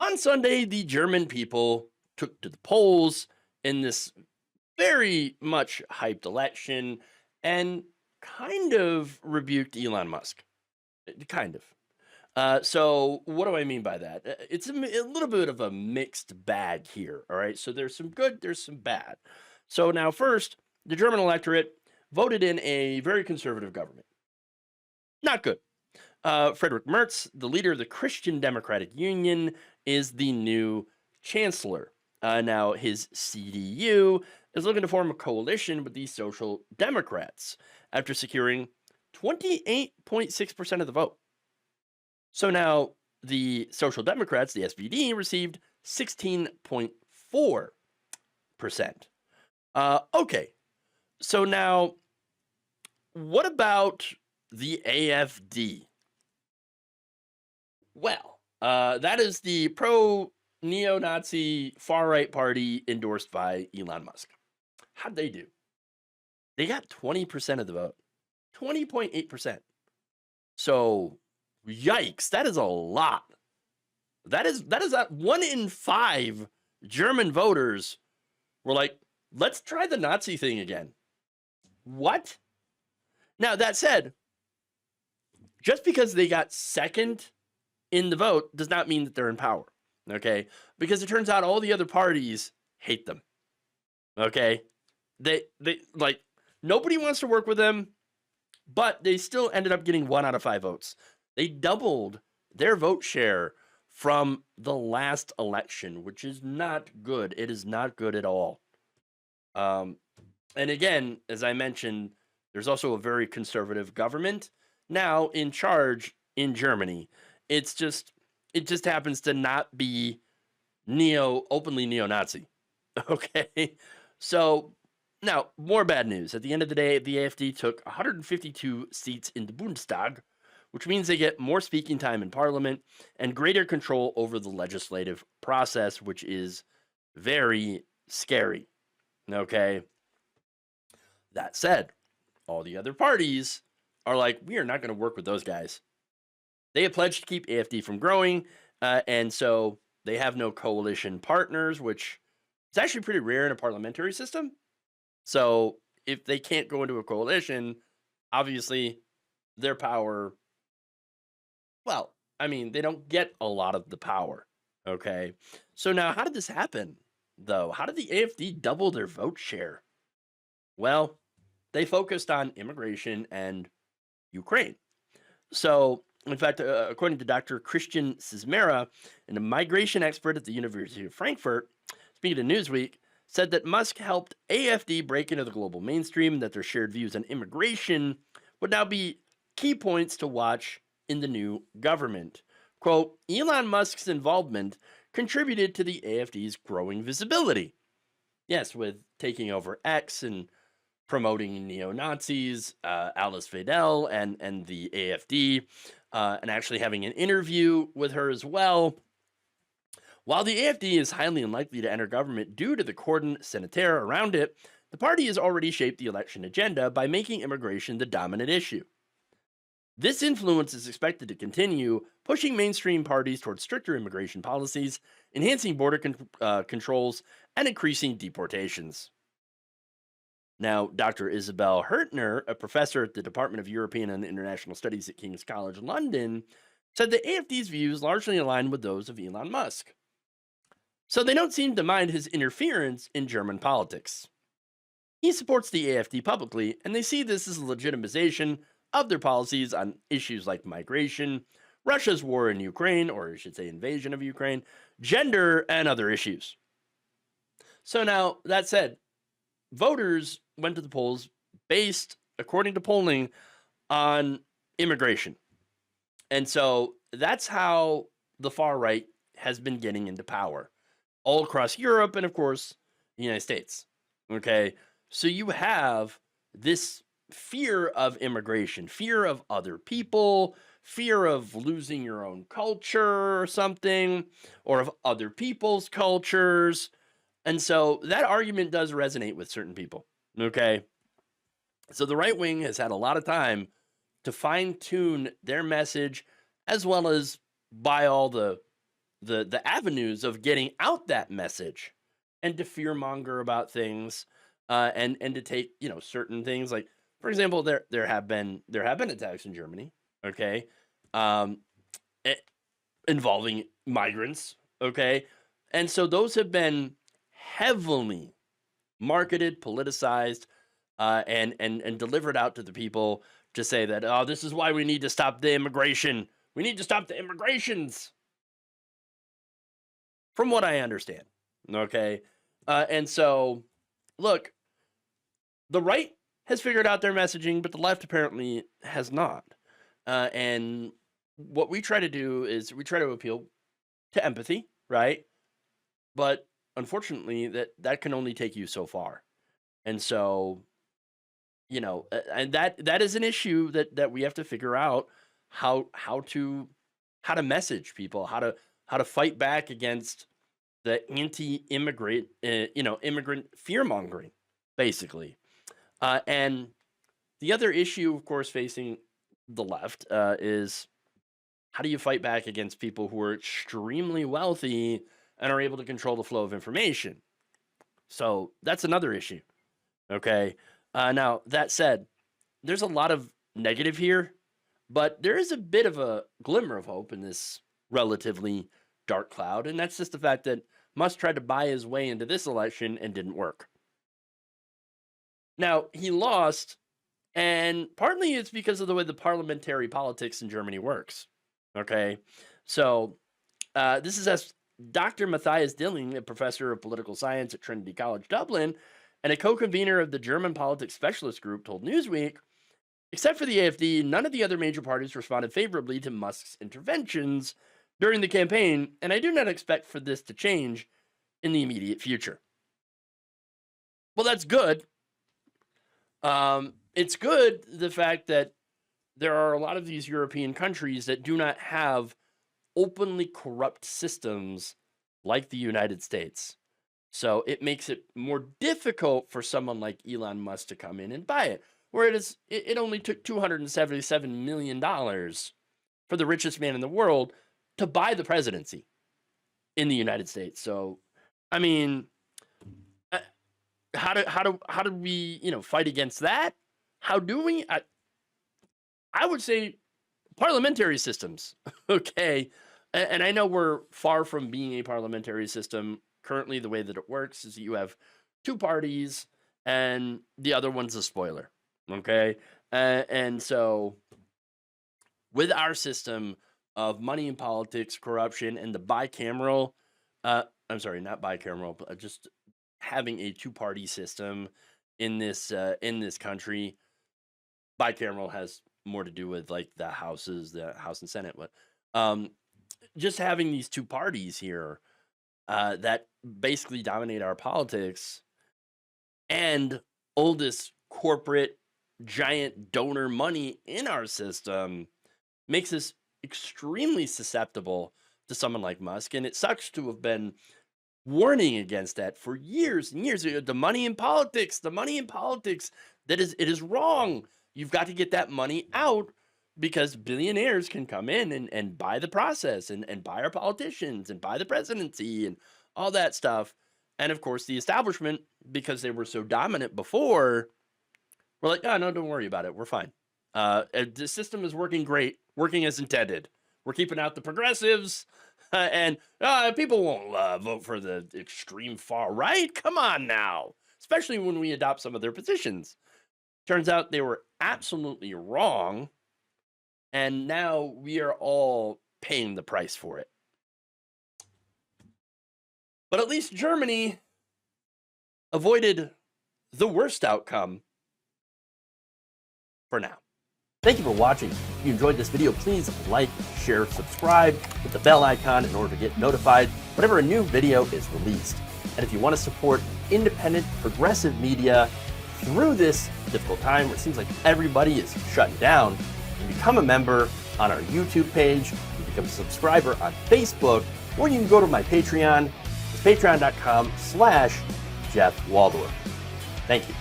On Sunday, the German people took to the polls in this very much hyped election and kind of rebuked Elon Musk. Kind of. So, what do I mean by that? It's a little bit of a mixed bag here. All right. So, there's some good, there's some bad. So, now, first, the German electorate voted in a very conservative government. Not good. Friedrich Merz, the leader of the Christian Democratic Union, is the new chancellor. Now, his CDU is looking to form a coalition with the Social Democrats after securing 28.6% of the vote. So now the Social Democrats, the SPD, received 16.4%. Okay, so now what about the AFD? Well, that is the pro neo Nazi far right party endorsed by Elon Musk. How'd they do? They got 20% of the vote, 20.8%. So, yikes, that is a lot. That is that 1 in 5 German voters were like, let's try the Nazi thing again. What? Now, that said, just because they got second in the vote does not mean that they're in power. Okay? Because it turns out all the other parties hate them. Okay? They like nobody wants to work with them, but they still ended up getting 1 out of 5 votes. They doubled their vote share from the last election, which is not good. It is not good at all. Um, and again, as I mentioned, there's also a very conservative government now in charge in Germany. It just happens to not be openly neo-Nazi. Okay. So now more bad news. At the end of the day, the AfD took 152 seats in the Bundestag, which means they get more speaking time in parliament and greater control over the legislative process, which is very scary. Okay. That said, all the other parties are like, we are not going to work with those guys. They have pledged to keep AfD from growing, and so they have no coalition partners, which is actually pretty rare in a parliamentary system. So if they can't go into a coalition, obviously their power, well, I mean, they don't get a lot of the power. Okay. So now, how did this happen, though? How did the AfD double their vote share? Well, they focused on immigration and Ukraine. So, in fact, according to Dr. Christian Cismera, and a migration expert at the University of Frankfurt, speaking to Newsweek, said that Musk helped AfD break into the global mainstream and that their shared views on immigration would now be key points to watch in the new government. Quote, Elon Musk's involvement contributed to the AfD's growing visibility. Yes, with taking over X and promoting neo Nazis, Alice Vidal, and the AfD, and actually having an interview with her as well. While the AfD is highly unlikely to enter government due to the cordon sanitaire around it, the party has already shaped the election agenda by making immigration the dominant issue. This influence is expected to continue, pushing mainstream parties towards stricter immigration policies, enhancing border controls, and increasing deportations. Now, Dr. Isabel Hertner, a professor at the Department of European and International Studies at King's College London, said that AfD's views largely align with those of Elon Musk. So they don't seem to mind his interference in German politics. He supports the AfD publicly, and they see this as a legitimization of their policies on issues like migration, Russia's war in Ukraine, or I should say invasion of Ukraine, gender, and other issues. So now, that said, voters went to the polls based, according to polling, on immigration. And so that's how the far right has been getting into power all across Europe and, of course, the United States. Okay. So you have this fear of immigration, fear of other people, fear of losing your own culture or something, or of other people's cultures. And so that argument does resonate with certain people. Okay. So the right wing has had a lot of time to fine tune their message as well as buy all the the avenues of getting out that message and to fearmonger about things, and to take certain things like, for example, there have been attacks in Germany, okay, um, eh, involving migrants, okay, and so those have been heavily marketed, politicized, and delivered out to the people to say that, oh, this is why we need to stop the immigration. We need to stop the immigrations. From what I understand, okay, and so look, the right has figured out their messaging, but the left apparently has not. And what we try to do is we try to appeal to empathy, right? But unfortunately, that can only take you so far. And so, and that is an issue that we have to figure out how to message people, how to fight back against the anti-immigrant, immigrant fear mongering, basically. And the other issue, of course, facing the left is how do you fight back against people who are extremely wealthy and are able to control the flow of information? So that's another issue. Okay. Now, that said, there's a lot of negative here, but there is a bit of a glimmer of hope in this relatively dark cloud. And that's just the fact that Musk tried to buy his way into this election and didn't work. Now, he lost, and partly it's because of the way the parliamentary politics in Germany works. Okay. So this is as Dr. Matthias Dilling, a professor of political science at Trinity College Dublin, and a co-convener of the German Politics Specialist Group, told Newsweek, except for the AfD, none of the other major parties responded favorably to Musk's interventions during the campaign, and I do not expect for this to change in the immediate future. Well, that's good. It's good, the fact that there are a lot of these European countries that do not have openly corrupt systems like the United States. So it makes it more difficult for someone like Elon Musk to come in and buy it. Where it only took $277 million for the richest man in the world to buy the presidency in the United States. So, I mean, how do we fight against that? How do we? I would say parliamentary systems. Okay, and I know we're far from being a parliamentary system currently. The way that it works is that you have two parties, and the other one's a spoiler. Okay, and so with our system of money in politics, corruption, and the bicameral, I'm sorry, not bicameral, but just having a two-party system in this country. Bicameral has more to do with like the House and Senate, but just having these two parties here that basically dominate our politics and oldest corporate giant donor money in our system makes us extremely susceptible to someone like Musk. And it sucks to have been warning against that for years and years. The money in politics, it is wrong. You've got to get that money out because billionaires can come in and buy the process and buy our politicians and buy the presidency and all that stuff. And of course, the establishment, because they were so dominant before, we're like, oh, no, don't worry about it. We're fine. The system is working great, working as intended. We're keeping out the progressives, and people won't vote for the extreme far right. Come on now, especially when we adopt some of their positions. Turns out they were absolutely wrong, and now we are all paying the price for it. But at least Germany avoided the worst outcome for now. Thank you for watching. If you enjoyed this video, please like, share, subscribe, hit the bell icon in order to get notified whenever a new video is released. And if you want to support independent, progressive media through this difficult time where it seems like everybody is shutting down, you become a member on our YouTube page, you become a subscriber on Facebook, or you can go to my Patreon. It's patreon.com/Jeff Waldorf. Thank you.